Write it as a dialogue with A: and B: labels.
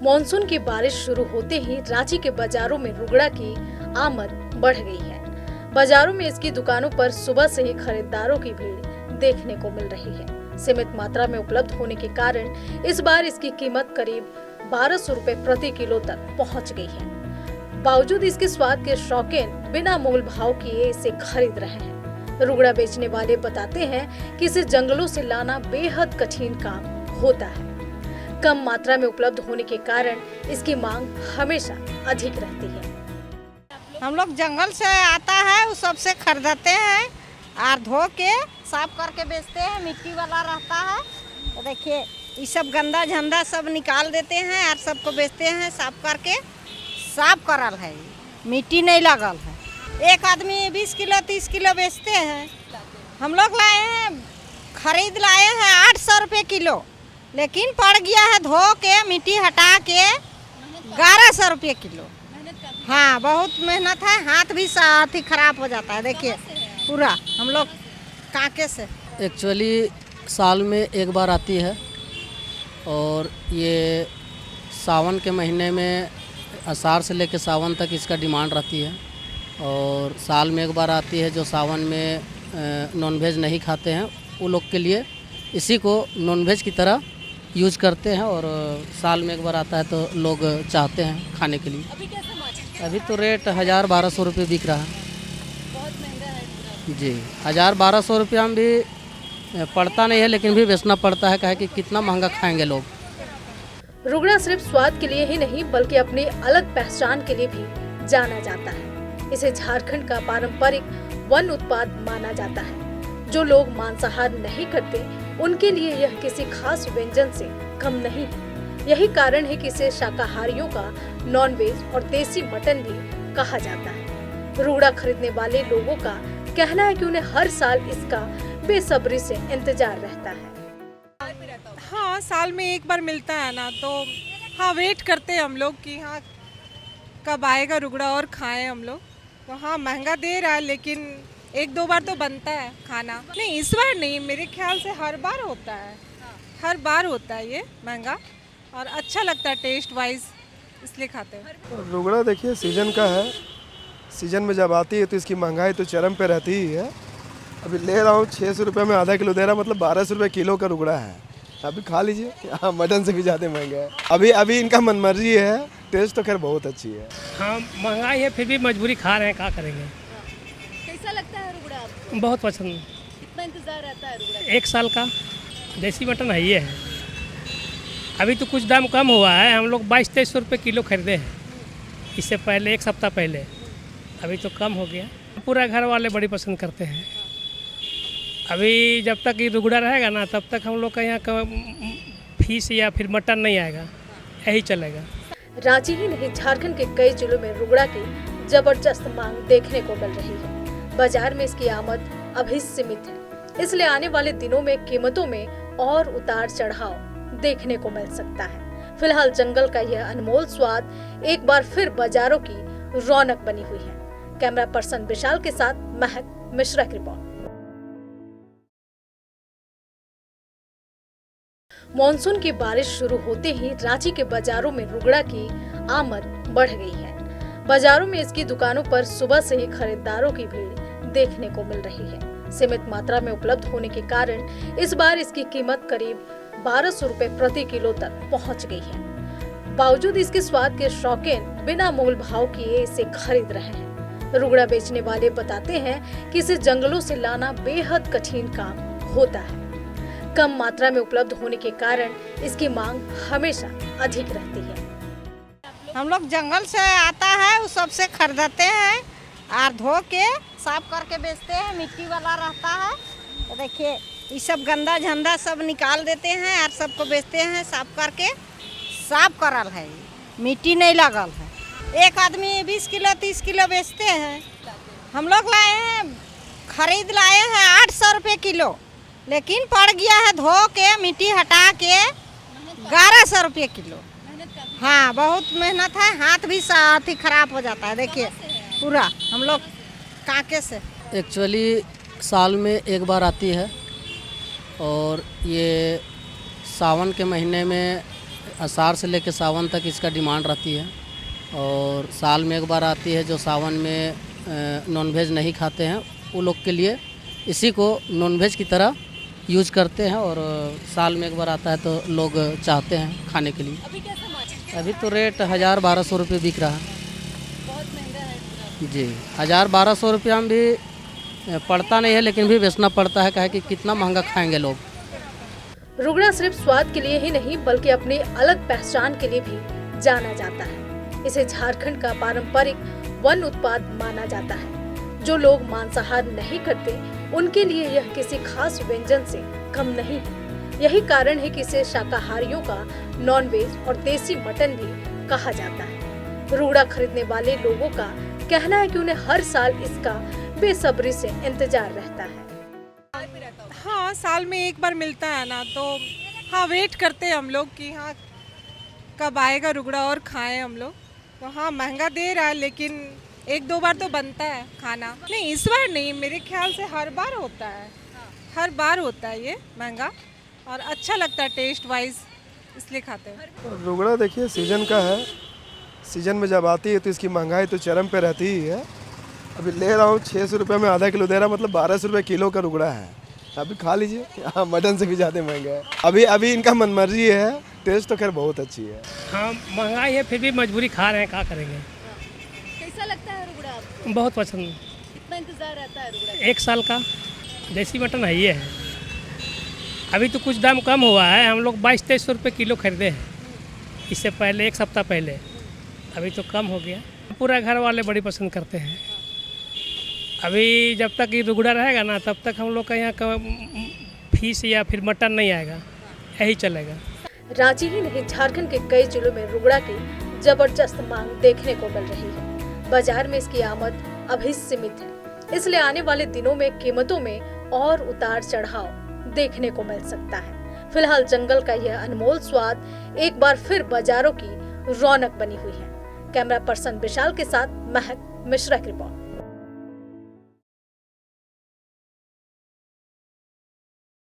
A: Monsoon की बारिश शुरू होते ही रांची के बाजारों में रुगड़ा की आमद बढ़ गई है। बाजारों में इसकी दुकानों पर सुबह से ही खरीदारों की भीड़ देखने को मिल रही है। सीमित मात्रा में उपलब्ध होने के कारण इस बार इसकी कीमत करीब 1200 रुपए प्रति किलो तक पहुंच गई है। बावजूद इसके स्वाद के शौकीन बिना मोल भाव किए इसे खरीद रहे हैं। रुगड़ा बेचने वाले बताते हैं कि इसे जंगलों से लाना बेहद कठिन काम होता है। कम मात्रा में उपलब्ध होने के कारण इसकी मांग हमेशा अधिक रहती है।
B: हम लोग जंगल से आता है उस सबसे खरीदते हैं और धो के साफ करके बेचते हैं। मिट्टी वाला रहता है तो देखिए ये सब गंदा झंडा सब निकाल देते हैं और सबको बेचते हैं। साफ करके साफ करल है, मिट्टी नहीं लगल है। एक आदमी 20 किलो 30 किलो बेचते हैं। हम लोग लाए हैं, खरीद लाए हैं 800 रुपये किलो, लेकिन पड़ गया है धो के मिट्टी हटा के 1100 रुपये किलो। हाँ बहुत मेहनत है, हाथ भी साथ ही खराब हो जाता है। देखिए पूरा हम लोग कांके से।
C: एक्चुअली साल में एक बार आती है और ये सावन के महीने में आषाढ़ से लेकर सावन तक इसका डिमांड रहती है। और साल में एक बार आती है जो सावन में नॉनवेज नहीं खाते हैं वो लोग के लिए इसी को नॉनवेज की तरह यूज करते हैं। और साल में एक बार आता है तो लोग चाहते हैं खाने के लिए।
A: अभी कैसे
C: अभी तो रेट 1000-1200 रुपये बिक रहा है।
A: बहुत महंगा है
C: जी 1000-1200 रुपया में भी पड़ता नहीं है, लेकिन भी बेचना पड़ता है। कहे कि कितना महंगा खाएंगे लोग।
A: रुगड़ा सिर्फ स्वाद के लिए ही नहीं बल्कि अपनी अलग पहचान के लिए भी जाना जाता है। इसे झारखंड का पारंपरिक वन उत्पाद माना जाता है। जो लोग मांसाहार नहीं करते उनके लिए यह किसी खास व्यंजन से कम नहीं है। यही कारण है कि इसे शाकाहारियों का नॉनवेज और देसी मटन भी कहा जाता है। रुगड़ा खरीदने वाले लोगों का कहना है कि उन्हें हर साल इसका बेसब्री से इंतजार रहता है।
D: हाँ साल में एक बार मिलता है ना, तो हाँ वेट करते हैं हम लोग कि हाँ कब आएगा रुगड़ा और खाएं हम लोग। तो हाँ महंगा दे रहा है, लेकिन एक दो बार तो बनता है खाना। नहीं इस बार नहीं, मेरे ख्याल से हर बार होता है, हर बार होता है ये महंगा और अच्छा लगता है टेस्ट वाइज, इसलिए खाते हैं।
E: रुगड़ा देखिए सीजन का है, सीजन में जब आती है तो इसकी महंगाई तो चरम पे रहती ही है। अभी ले रहा हूँ 600 रुपये में आधा किलो दे रहा, मतलब 1200 रुपये किलो का रुगड़ा है। अभी खा लीजिए, हाँ मटन से भी ज़्यादा महंगा है। अभी इनका मनमर्जी है, टेस्ट तो खैर बहुत अच्छी है।
F: हाँ महंगाई है फिर भी मजबूरी खा रहे हैं, क्या करेंगे।
A: कैसा लगता है रुगड़ा आपको?
F: बहुत पसंद।
A: कितना इंतजार रहता है रुगड़ा?
F: 1 साल का देसी मटन है ये है। अभी तो कुछ दाम कम हुआ है, हम लोग 2200-2300 रुपये किलो खरीदे हैं इससे पहले, 1 सप्ताह पहले। अभी तो कम हो गया। पूरा घर वाले बड़ी पसंद करते हैं। अभी जब तक ये रुगड़ा रहेगा ना तब तक हम लोग का यहाँ का फिश या फिर मटन नहीं आएगा, यही चलेगा।
A: रांची ही नहीं झारखंड के कई जिलों में रुगड़ा की जबरदस्त मांग देखने को मिल रही है। बाजार में इसकी आमद अभी सीमित है, इसलिए आने वाले दिनों में कीमतों में और उतार चढ़ाव देखने को मिल सकता है। फिलहाल जंगल का यह अनमोल स्वाद एक बार फिर बाजारों की रौनक बनी हुई है। कैमरा पर्सन विशाल के साथ महक मिश्रा की रिपोर्ट। मॉनसून की बारिश शुरू होते ही रांची के बाजारों में रुगड़ा की आमद बढ़ गई है। बाजारों में इसकी दुकानों पर सुबह से ही खरीदारों की भीड़ देखने को मिल रही है। सीमित मात्रा में उपलब्ध होने के कारण इस बार इसकी कीमत करीब 1200 रुपए प्रति किलो तक पहुंच गई है। बावजूद इसके स्वाद के शौकीन बिना मोल भाव किए इसे खरीद रहे हैं। रुगड़ा बेचने वाले बताते हैं कि इसे जंगलों से लाना बेहद कठिन काम होता है। कम मात्रा में उपलब्ध होने के कारण इसकी मांग हमेशा अधिक रहती है।
B: हम लोग जंगल से आता है उस सबसे खरीदते हैं और धो के साफ करके बेचते हैं। मिट्टी वाला रहता है तो देखिए ये सब गंदा झंडा सब निकाल देते हैं और सबको बेचते हैं। साफ करके साफ करल है, मिट्टी नहीं लगल है। एक आदमी 20 किलो 30 किलो बेचते हैं। हम लोग लाए हैं, खरीद लाए हैं 800 रुपये किलो, लेकिन पड़ गया है धो के मिट्टी हटा के 1100 रुपये किलो। हाँ बहुत मेहनत है, हाथ भी साथ ही खराब हो जाता है। देखिए पूरा हम लोग कांके से।
C: एक्चुअली साल में एक बार आती है और ये सावन के महीने में आषाढ़ से लेकर सावन तक इसका डिमांड रहती है। और साल में एक बार आती है, जो सावन में नॉनवेज नहीं खाते हैं वो लोग के लिए इसी को नॉनवेज की तरह यूज करते हैं। और साल में एक बार आता है तो लोग चाहते हैं खाने के लिए।
A: अभी कैसा मार्केट?
C: अभी तो रेट 1000-1200 रुपये बिक रहा है।
A: बहुत महंगा है।
C: जी, 1000-1200 रुपया में भी पड़ता नहीं है, लेकिन भी बेचना पड़ता है, काहे कि कितना महंगा खाएंगे लोग।
A: रुगड़ा सिर्फ स्वाद के लिए ही नहीं बल्कि अपनी अलग पहचान के लिए भी जाना जाता है। इसे झारखंड का पारंपरिक वन उत्पाद माना जाता है। जो लोग मांसाहार नहीं करते उनके लिए यह किसी खास व्यंजन से कम नहीं है। यही कारण है कि इसे शाकाहारियों का नॉनवेज और देसी मटन भी कहा जाता है। रुगड़ा खरीदने वाले लोगों का कहना है कि उन्हें हर साल इसका बेसब्री से इंतजार रहता है।
D: हाँ, साल में एक बार मिलता है ना, तो हाँ वेट करते हैं हम लोग कि हाँ कब आएगा रुगड़ा और खाएं हम लोग। तो हाँ महंगा दे रहा है, लेकिन एक दो बार तो बनता है खाना। नहीं, इस बार नहीं, मेरे ख्याल से हर बार होता है। हर बार होता है ये महंगा, और अच्छा लगता है टेस्ट वाइज, इसलिए खाते हैं।
E: रुगड़ा देखिए सीजन का है। सीजन में जब आती है तो इसकी महंगाई तो चरम पे रहती ही है। अभी ले रहा हूँ 600 रुपये में आधा किलो दे रहा, मतलब 1200 रुपये किलो का रुगड़ा है। अभी खा लीजिए। हाँ, मटन से भी ज़्यादा महंगा है। अभी इनका मनमर्जी है। टेस्ट तो खैर बहुत अच्छी है।
F: हाँ महंगाई है, फिर भी मजबूरी खा रहे हैं, क्या करेंगे।
A: कैसा लगता है रुगड़ा आपको?
F: बहुत पसंद।
A: कितना इंतजार रहता है रुगड़ा?
F: 1 साल का देसी मटन है ये है। अभी तो कुछ दाम कम हुआ है, हम लोग 2200-2300 रुपये किलो खरीदे हैं इससे पहले, 1 सप्ताह पहले। अभी तो कम हो गया। पूरा घर वाले बड़ी पसंद करते हैं। अभी जब तक ये रुगड़ा रहेगा ना, तब तक हम लोग का यहाँ का फीस या फिर मटन नहीं आएगा, यही चलेगा।
A: रांची ही नहीं, झारखंड के कई जिलों में रुगड़ा की जबरदस्त मांग देखने को मिल रही है। बाजार में इसकी आमद अभी सीमित है, इसलिए आने वाले दिनों में कीमतों में और उतार चढ़ाव देखने को मिल सकता है। फिलहाल जंगल का यह अनमोल स्वाद एक बार फिर बाजारों की रौनक बनी हुई है। कैमरा पर्सन विशाल के साथ महक मिश्रा की रिपोर्ट।